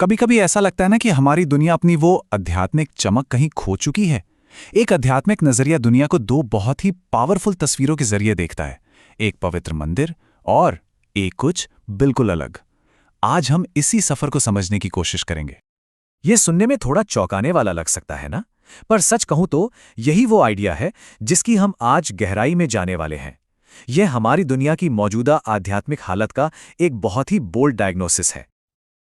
कभी कभी ऐसा लगता है ना कि हमारी दुनिया अपनी वो आध्यात्मिक चमक कहीं खो चुकी है। एक आध्यात्मिक नजरिया दुनिया को दो बहुत ही पावरफुल तस्वीरों के जरिए देखता है। एक पवित्र मंदिर और एक कुछ बिल्कुल अलग। आज हम इसी सफर को समझने की कोशिश करेंगे। ये सुनने में थोड़ा चौंकाने वाला लग सकता है ना? पर सच कहूं तो यही वो आइडिया है जिसकी हम आज गहराई में जाने वाले हैं। यह हमारी दुनिया की मौजूदा आध्यात्मिक हालत का एक बहुत ही बोल्ड डायग्नोसिस है।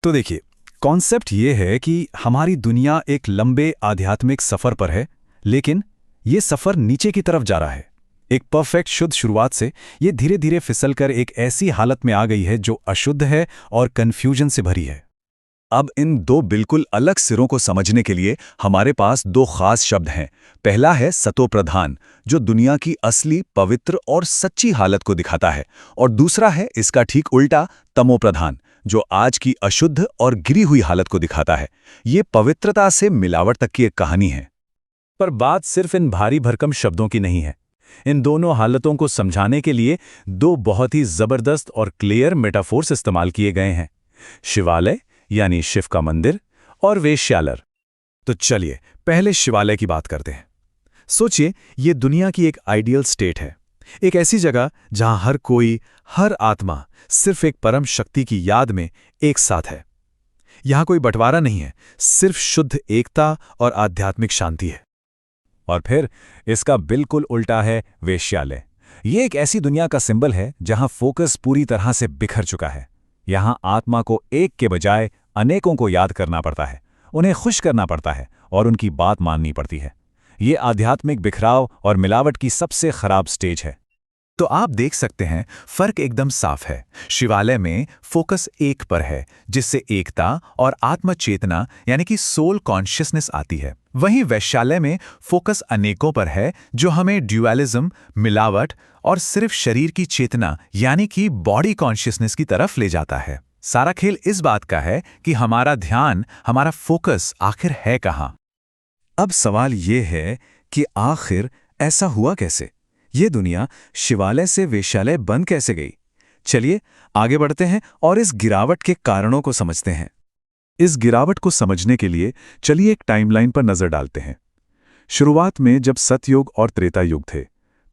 तो देखिए, कॉन्सेप्ट ये है कि हमारी दुनिया एक लंबे आध्यात्मिक सफर पर है, लेकिन ये सफर नीचे की तरफ जा रहा है। एक परफेक्ट शुद्ध शुरुआत से ये धीरे धीरे फिसलकर एक ऐसी हालत में आ गई है जो अशुद्ध है और कन्फ्यूजन से भरी है। अब इन दो बिल्कुल अलग सिरों को समझने के लिए हमारे पास दो खास शब्द हैं। पहला है सतोप्रधान, जो दुनिया की असली, पवित्र और सच्ची हालत को दिखाता है, और दूसरा है इसका ठीक उल्टा, तमोप्रधान, जो आज की अशुद्ध और गिरी हुई हालत को दिखाता है। ये पवित्रता से मिलावट तक की एक कहानी है। पर बात सिर्फ इन भारी भरकम शब्दों की नहीं है। इन दोनों हालतों को समझाने के लिए दो बहुत ही जबरदस्त और क्लियर मेटाफोर्स इस्तेमाल किए गए हैं: शिवालय यानी शिव का मंदिर, और वेश्यालय। तो चलिए पहले शिवालय की बात करते हैं। सोचिए, ये दुनिया की एक आइडियल स्टेट है, एक ऐसी जगह जहां हर कोई, हर आत्मा सिर्फ एक परम शक्ति की याद में एक साथ है। यहां कोई बंटवारा नहीं है, सिर्फ शुद्ध एकता और आध्यात्मिक शांति है। और फिर इसका बिल्कुल उल्टा है वेश्यालय। ये एक ऐसी दुनिया का सिंबल है जहां फोकस पूरी तरह से बिखर चुका है। यहां आत्मा को एक के बजाय अनेकों को याद करना पड़ता है, उन्हें खुश करना पड़ता है और उनकी बात माननी पड़ती है। ये आध्यात्मिक बिखराव और मिलावट की सबसे खराब स्टेज है। तो आप देख सकते हैं, फर्क एकदम साफ है। शिवालय में फोकस एक पर है, जिससे एकता और आत्म चेतना यानी कि सोल कॉन्शियसनेस आती है। वहीं वैश्यालय में फोकस अनेकों पर है, जो हमें ड्यूअलिज्म, मिलावट और सिर्फ शरीर की चेतना यानी कि बॉडी कॉन्शियसनेस की तरफ ले जाता है। सारा खेल इस बात का है कि हमारा ध्यान, हमारा फोकस आखिर है कहाँ। अब सवाल ये है कि आखिर ऐसा हुआ कैसे? ये दुनिया शिवालय से वेश्यालय बन कैसे गई? चलिए आगे बढ़ते हैं और इस गिरावट के कारणों को समझते हैं। इस गिरावट को समझने के लिए चलिए एक टाइमलाइन पर नजर डालते हैं। शुरुआत में जब सतयुग और त्रेता युग थे,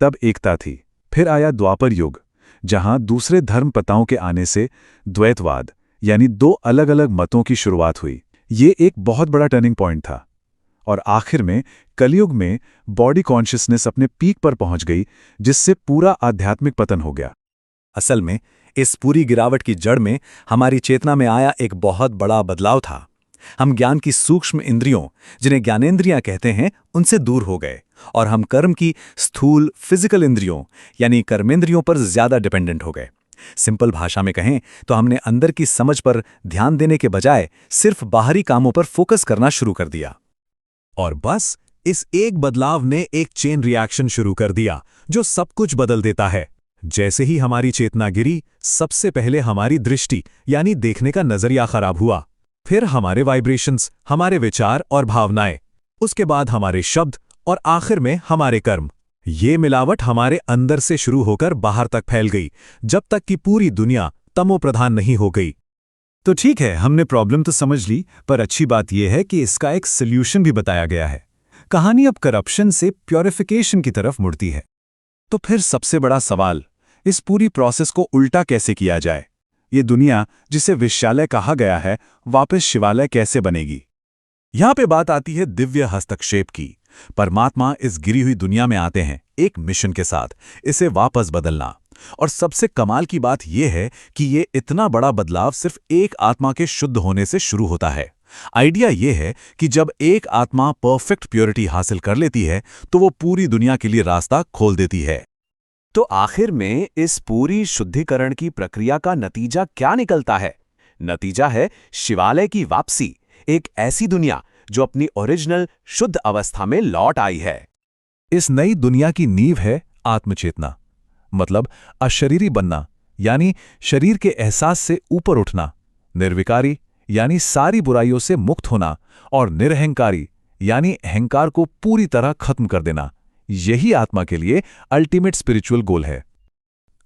तब एकता थी। फिर आया द्वापर युग, जहां दूसरे धर्म पताओं के आने से द्वैतवाद यानी दो अलग अलग मतों की शुरुआत हुई। ये एक बहुत बड़ा टर्निंग पॉइंट था। और आखिर में कलयुग में बॉडी कॉन्शियसनेस अपने पीक पर पहुंच गई, जिससे पूरा आध्यात्मिक पतन हो गया। असल में इस पूरी गिरावट की जड़ में हमारी चेतना में आया एक बहुत बड़ा बदलाव था। हम ज्ञान की सूक्ष्म इंद्रियों, जिन्हें ज्ञानेंद्रियां कहते हैं, उनसे दूर हो गए और हम कर्म की स्थूल फिजिकल इंद्रियों यानी कर्मेंद्रियों पर ज्यादा डिपेंडेंट हो गए। सिंपल भाषा में कहें तो हमने अंदर की समझ पर ध्यान देने के बजाय सिर्फ बाहरी कामों पर फोकस करना शुरू कर दिया। और बस इस एक बदलाव ने एक चेन रिएक्शन शुरू कर दिया जो सब कुछ बदल देता है। जैसे ही हमारी चेतना गिरी, सबसे पहले हमारी दृष्टि यानी देखने का नजरिया खराब हुआ, फिर हमारे वाइब्रेशंस, हमारे विचार और भावनाएं, उसके बाद हमारे शब्द और आखिर में हमारे कर्म। ये मिलावट हमारे अंदर से शुरू होकर बाहर तक फैल गई, जब तक कि पूरी दुनिया तमोप्रधान नहीं हो गई। तो ठीक है, हमने प्रॉब्लम तो समझ ली, पर अच्छी बात यह है कि इसका एक सल्यूशन भी बताया गया है। कहानी अब करप्शन से प्योरिफिकेशन की तरफ मुड़ती है। तो फिर सबसे बड़ा सवाल, इस पूरी प्रोसेस को उल्टा कैसे किया जाए? ये दुनिया जिसे वेश्यालय कहा गया है, वापस शिवालय कैसे बनेगी? यहां पे बात आती है दिव्य हस्तक्षेप की। परमात्मा इस गिरी हुई दुनिया में आते हैं एक मिशन के साथ, इसे वापस बदलना। और सबसे कमाल की बात यह है कि ये इतना बड़ा बदलाव सिर्फ एक आत्मा के शुद्ध होने से शुरू होता है। आइडिया यह है कि जब एक आत्मा परफेक्ट प्योरिटी हासिल कर लेती है, तो वो पूरी दुनिया के लिए रास्ता खोल देती है। तो आखिर में इस पूरी शुद्धिकरण की प्रक्रिया का नतीजा क्या निकलता है? नतीजा है शिवालय की वापसी, एक ऐसी दुनिया जो अपनी ओरिजिनल शुद्ध अवस्था में लौट आई है। इस नई दुनिया की नींव है आत्मचेतना, मतलब अशरीरी बनना यानी शरीर के एहसास से ऊपर उठना, निर्विकारी यानी सारी बुराइयों से मुक्त होना, और निरहंकारी यानी अहंकार को पूरी तरह खत्म कर देना। यही आत्मा के लिए अल्टीमेट स्पिरिचुअल गोल है।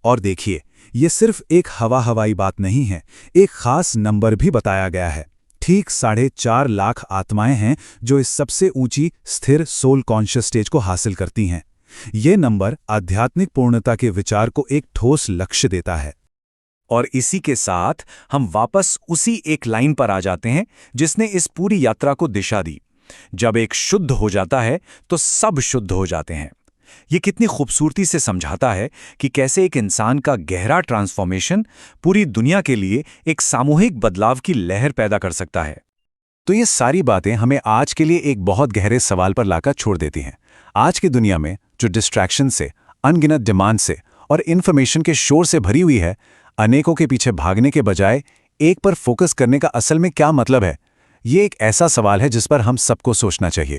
और देखिए, ये सिर्फ एक हवाई बात नहीं है, एक खास नंबर भी बताया गया है। ठीक 4.5 लाख आत्माएं हैं जो इस सबसे ऊंची स्थिर सोल कॉन्शियस स्टेज को हासिल करती हैं। ये नंबर आध्यात्मिक पूर्णता के विचार को एक ठोस लक्ष्य देता है। और इसी के साथ हम वापस उसी एक लाइन पर आ जाते हैं जिसने इस पूरी यात्रा को दिशा दी। जब एक शुद्ध हो जाता है तो सब शुद्ध हो जाते हैं। ये कितनी खूबसूरती से समझाता है कि कैसे एक इंसान का गहरा ट्रांसफॉर्मेशन पूरी दुनिया के लिए एक सामूहिक बदलाव की लहर पैदा कर सकता है। तो ये सारी बातें हमें आज के लिए एक बहुत गहरे सवाल पर लाकर छोड़ देती हैं। आज की दुनिया में जो डिस्ट्रैक्शन से, अनगिनत डिमांड से और इन्फॉर्मेशन के शोर से भरी हुई है, अनेकों के पीछे भागने के बजाय एक पर फोकस करने का असल में क्या मतलब है? ये एक ऐसा सवाल है जिस पर हम सबको सोचना चाहिए।